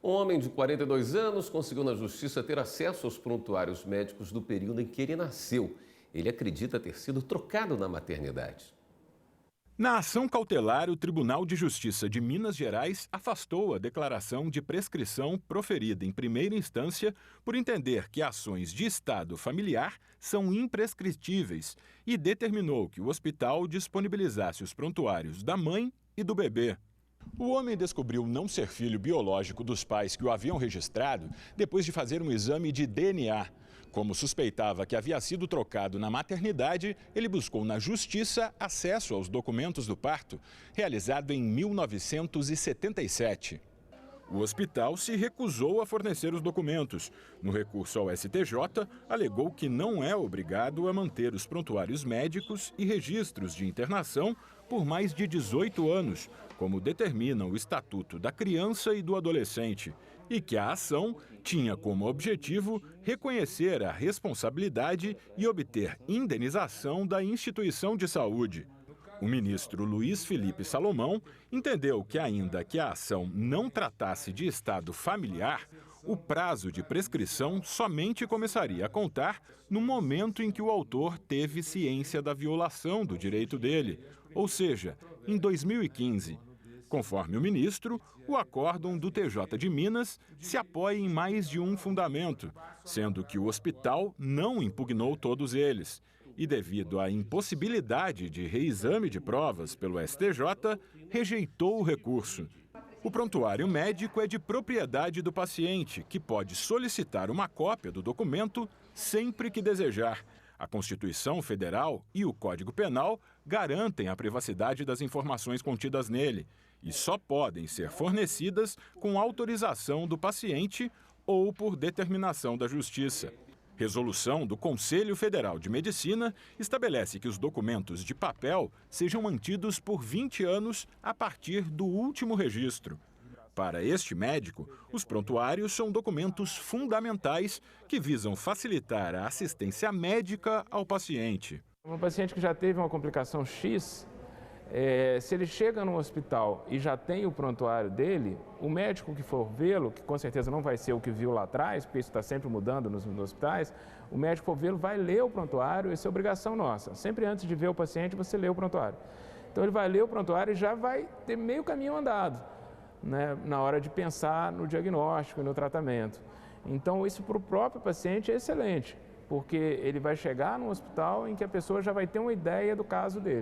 Um homem de 42 anos conseguiu na justiça ter acesso aos prontuários médicos do período em que ele nasceu. Ele acredita ter sido trocado na maternidade. Na ação cautelar, o Tribunal de Justiça de Minas Gerais afastou a declaração de prescrição proferida em primeira instância por entender que ações de estado familiar são imprescritíveis e determinou que o hospital disponibilizasse os prontuários da mãe e do bebê. O homem descobriu não ser filho biológico dos pais que o haviam registrado depois de fazer um exame de DNA. Como suspeitava que havia sido trocado na maternidade, ele buscou na justiça acesso aos documentos do parto, realizado em 1977. O hospital se recusou a fornecer os documentos. No recurso ao STJ, alegou que não é obrigado a manter os prontuários médicos e registros de internação por mais de 18 anos, como determina o Estatuto da Criança e do Adolescente, e que a ação tinha como objetivo reconhecer a responsabilidade e obter indenização da instituição de saúde. O ministro Luiz Felipe Salomão entendeu que, ainda que a ação não tratasse de estado familiar, o prazo de prescrição somente começaria a contar no momento em que o autor teve ciência da violação do direito dele, ou seja, em 2015. Conforme o ministro, o acórdão do TJ de Minas se apoia em mais de um fundamento, sendo que o hospital não impugnou todos eles. E, devido à impossibilidade de reexame de provas pelo STJ, rejeitou o recurso. O prontuário médico é de propriedade do paciente, que pode solicitar uma cópia do documento sempre que desejar. A Constituição Federal e o Código Penal garantem a privacidade das informações contidas nele e só podem ser fornecidas com autorização do paciente ou por determinação da Justiça. Resolução do Conselho Federal de Medicina estabelece que os documentos de papel sejam mantidos por 20 anos a partir do último registro. Para este médico, os prontuários são documentos fundamentais que visam facilitar a assistência médica ao paciente. Um paciente que já teve uma complicação X, se ele chega no hospital e já tem o prontuário dele, o médico que for vê-lo, que com certeza não vai ser o que viu lá atrás, porque isso está sempre mudando nos hospitais, o médico que for vê-lo vai ler o prontuário, isso é obrigação nossa. Sempre antes de ver o paciente, você lê o prontuário. Então ele vai ler o prontuário e já vai ter meio caminho andado, né, na hora de pensar no diagnóstico e no tratamento. Então isso para o próprio paciente é excelente, porque ele vai chegar num hospital em que a pessoa já vai ter uma ideia do caso dele.